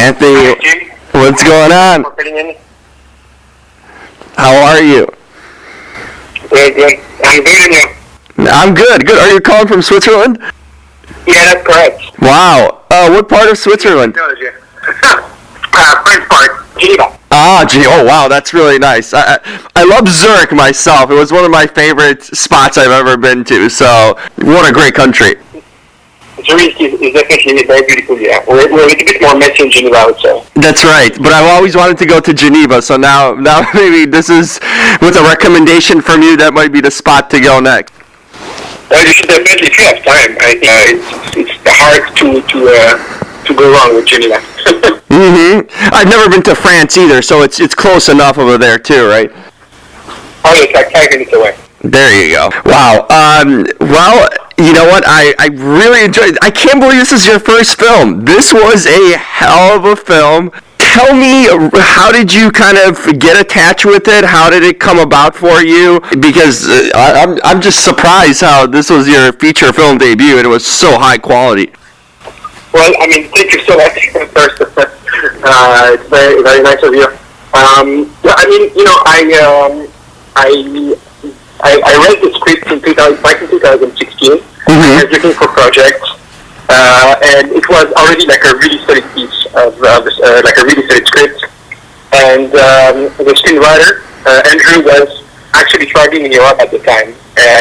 Anthony, what's going on? How are you? Good. I'm good, and you? I'm good. Are you calling from Switzerland? Yeah, that's correct. Wow. What part of Switzerland? French part, Geneva. Oh wow, that's really nice. I love Zurich myself. It was one of my favorite spots I've ever been to. So, what a great country. Zurich is definitely very beautiful, yeah. We're a little bit more messy in Geneva, I would say. That's right, but I've always wanted to go to Geneva, so now maybe this is, with a recommendation from you, that might be the spot to go next. You should definitely, if you have time. It's hard to go wrong with Geneva. I've never been to France either, so it's close enough over there too, right? Oh, it's like 5 minutes away. There you go. Wow. Well, you know what? I really enjoyed it. I can't believe this is your first film. This was a hell of a film. Tell me, how did you kind of get attached with it? How did it come about for you? Because I'm just surprised how this was your feature film debut and it was so high quality. Well, I mean, thank you so much first. It's very, very nice of you. Yeah, I mean, you know, I read the script back in 2016. I was looking for projects, and it was already like a really solid piece of like a really solid script. And the screenwriter Andrew was actually traveling in Europe at the time.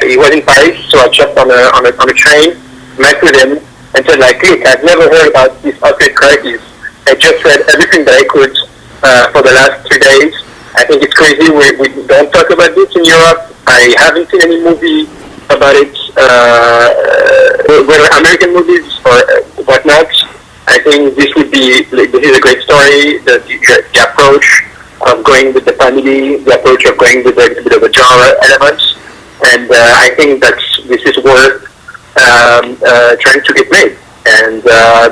He was in Paris, so I jumped on a train, met with him, and said, like, look, I've never heard about this opioid crisis. I just read everything that I could for the last 3 days. I think it's crazy. We don't talk about this in Europe. I haven't seen any movie about it, whether American movies or whatnot. I think this is a great story. The approach of going with the family, the approach of going with a bit of a genre elements, and I think this is worth trying to get made. And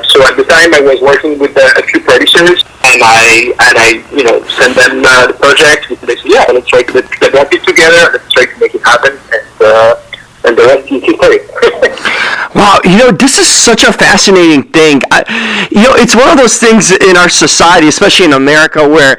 so at the time I was working with a few producers, and I sent them the project. They said, yeah, let's try to develop it together. Let's try to make it happen, and the rest is history. Wow, this is such a fascinating thing. It's one of those things in our society, especially in America, where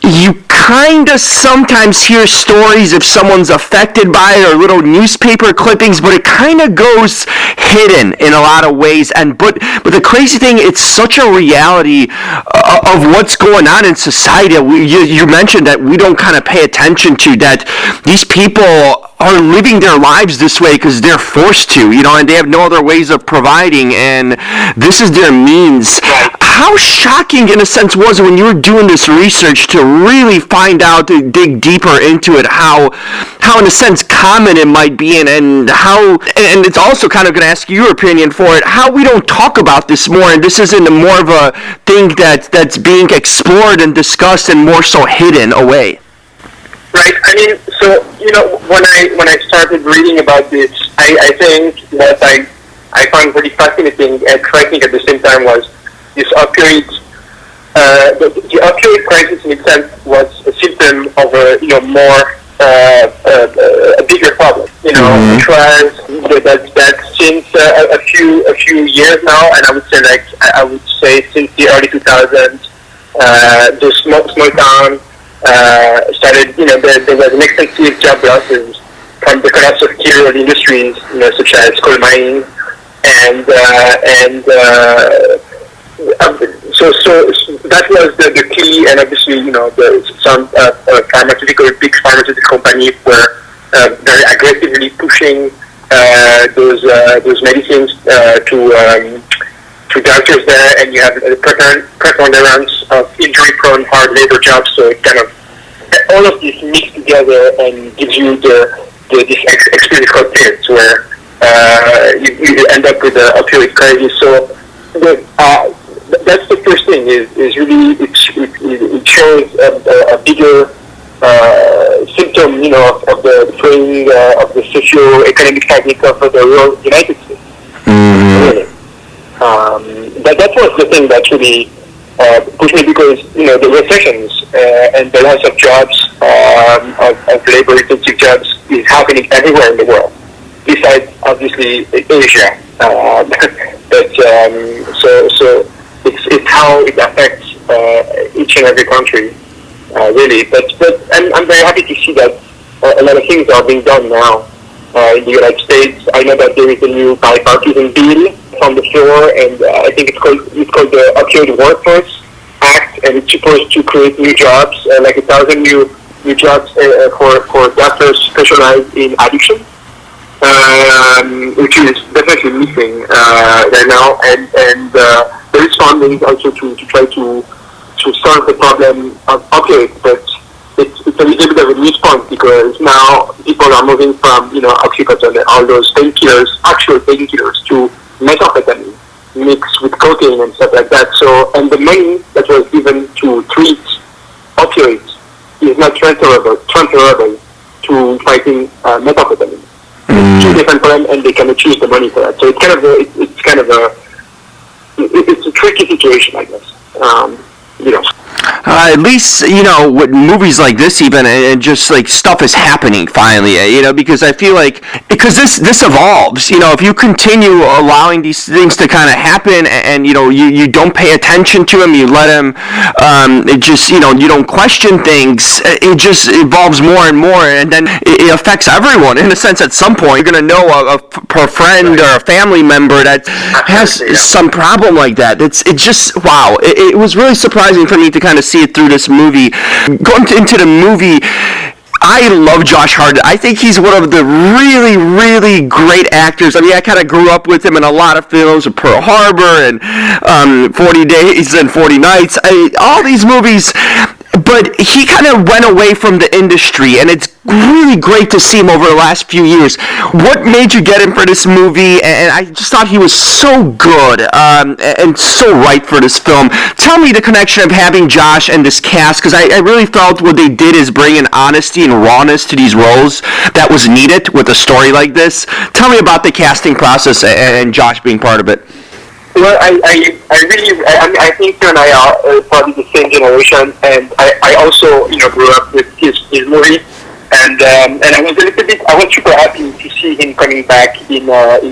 you kind of sometimes hear stories if someone's affected by it or little newspaper clippings, but it kind of goes hidden in a lot of ways. But the crazy thing, it's such a reality of what's going on in society. You mentioned that we don't kind of pay attention to that. These people are living their lives this way because they're forced to, and they have no other ways of providing, and this is their means. How shocking, in a sense, was it when you were doing this research to really find out, to dig deeper into it, how in a sense common it might be, and it's also kind of going to ask your opinion for it, how we don't talk about this more, and this isn't more of a thing that's being explored and discussed and more so hidden away. Right. I mean, so when I started reading about this, I think what I found really fascinating and frightening at the same time was this opioid. The opioid crisis in itself was a symptom of a bigger problem. Which was that since a few years now, and I would say since the early 2000s, the small town. Started, there was an extensive job losses from the collapse of key rural industries, such as coal mining, and so that was the key, and obviously, some big pharmaceutical companies were very aggressively pushing those medicines to doctors there, and you have a preponderance of injury-prone hard labor jobs, so it kind of all of this mixed together and gives you this explosive cocktail where you end up with the opioid crisis. So that's the first thing. Is really it shows a bigger symptom, of the fraying of the socio-economic fabric of the rural United States. Really. That was the thing that really pushed me, because the recessions and the loss of jobs, of labor-intensive jobs, is happening everywhere in the world, besides obviously Asia. But so it's how it affects each and every country, really. But I'm very happy to see that a lot of things are being done now in the United States. I know that there is a new bipartisan bill on the floor, and I think it's called the Opioid Workforce Act, and it's supposed to create new jobs, like 1,000 new jobs for doctors specialized in addiction, which is definitely missing right now. And there is funding also to try to solve the problem of opioids, but it's a little bit of a mute point because now people are moving from oxycodone and all those painkillers, actual painkillers, to methamphetamine mixed with cocaine and stuff like that. So, and the money that was given to treat opioids is not transferable to fighting methamphetamine. It's two different problems, and they cannot choose the money for that. So it's a tricky situation, I guess. At least, with movies like this even, and just like stuff is happening finally, because I feel like, because this evolves, if you continue allowing these things to kind of happen and, you don't pay attention to them, you let them, it just, you don't question things, it just evolves more and more, and then it affects everyone. In a sense, at some point, you're going to know a friend or a family member that has some problem like that. It just, wow, it was really surprising for me to kind of see it through this movie. Going into the movie, I love Josh Hartnett. I think he's one of the really, really great actors. I mean, I kind of grew up with him in a lot of films, Pearl Harbor and 40 Days and 40 Nights. All these movies. But he kind of went away from the industry, and it's really great to see him over the last few years. What made you get him for this movie? And I just thought he was so good and so right for this film. Tell me the connection of having Josh and this cast, because I really felt what they did is bring an honesty and rawness to these roles that was needed with a story like this. Tell me about the casting process and Josh being part of it. Well, I think you and I are probably the same generation, and I also, grew up with his movie, and I was super happy to see him coming back in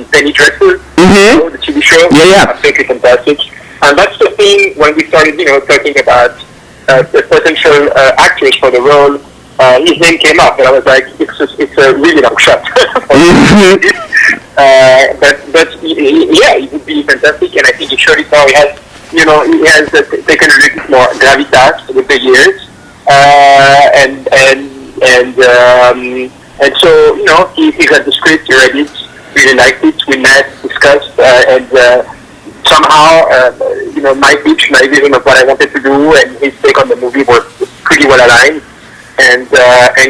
Penny Dreadful, the TV show. Yeah. I think it's fantastic, and that's the thing when we started, talking about the potential actors for the role. His name came up, and I was like, it's a really long shot. But yeah, it would be fantastic, and I think he showed it now. He has taken a little bit more gravitas with the years, and so he got the script, he read it, really liked it. We met, discussed, and somehow my pitch, my vision of what I wanted to do, and his take on the movie were pretty well aligned. And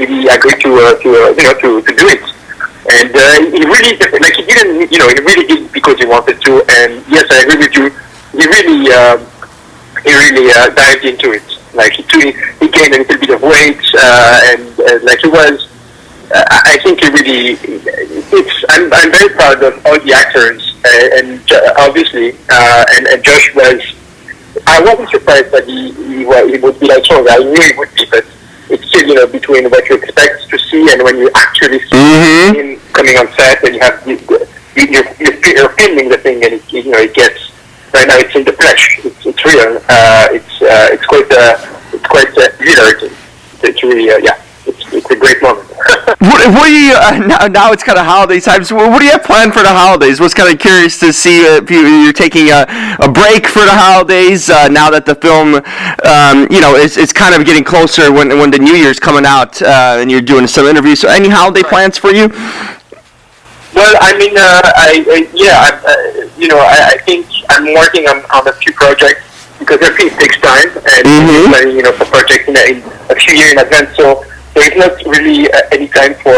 he agreed to do it, and he really he didn't he really did it because he wanted to. And yes, I agree with you. He really dived into it. Like he gained a little bit of weight, and like he was. I think he really. I'm very proud of all the actors, and obviously, and Josh was. I wasn't surprised that he would be like Chong. I knew he would be, but. It's still, between what you expect to see and when you actually see him coming on set, and you have you're filming the thing, and it gets right now. It's in the flesh. It's real. It's quite liberating. It's really It's a great moment. What do you now? It's kind of holiday time. So what do you have planned for the holidays? Was kind of curious to see if you're taking a break for the holidays now that the film, it's kind of getting closer when the New Year's coming out and you're doing some interviews. So any holiday plans for you? Well, I mean, I think I'm working on a few projects because everything takes time, and planning, for projects in a few years in advance. So there's not really any time for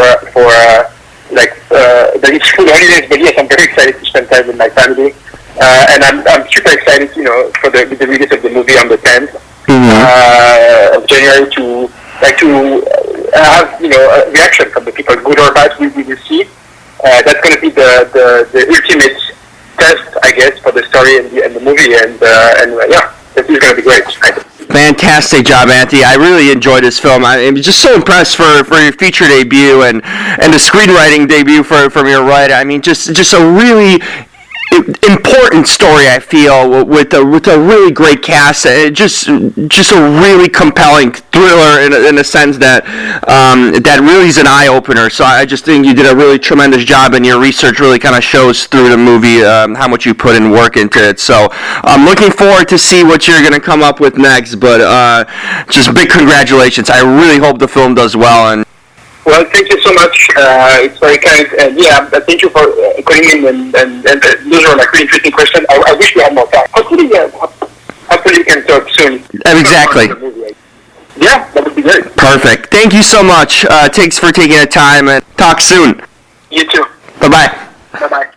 it's full holidays. But yes, I'm very excited to spend time with my family, and I'm super excited, for the release of the movie on the 10th of January to have a reaction from the people, good or bad, we will see. That's going to be the ultimate test, I guess, for the story and the movie, and this is going to be great. Fantastic job, Anthony. I really enjoyed this film. I'm just so impressed for your feature debut and the screenwriting debut from your writer. I mean, just a really important story, I feel, with a really great cast. Just a really compelling thriller in a sense that that really is an eye opener. So I just think you did a really tremendous job, and your research really kind of shows through the movie how much you put in work into it. So I'm looking forward to see what you're going to come up with next. But just big congratulations. I really hope the film does well. And well, thank you so much. It's very kind, and yeah, thank you for calling in. And those are like really interesting questions. I wish we had more time. Hopefully we can talk soon. Exactly. Yeah, that would be great. Perfect. Thank you so much. Thanks for taking the time, and talk soon. You too. Bye bye. Bye bye.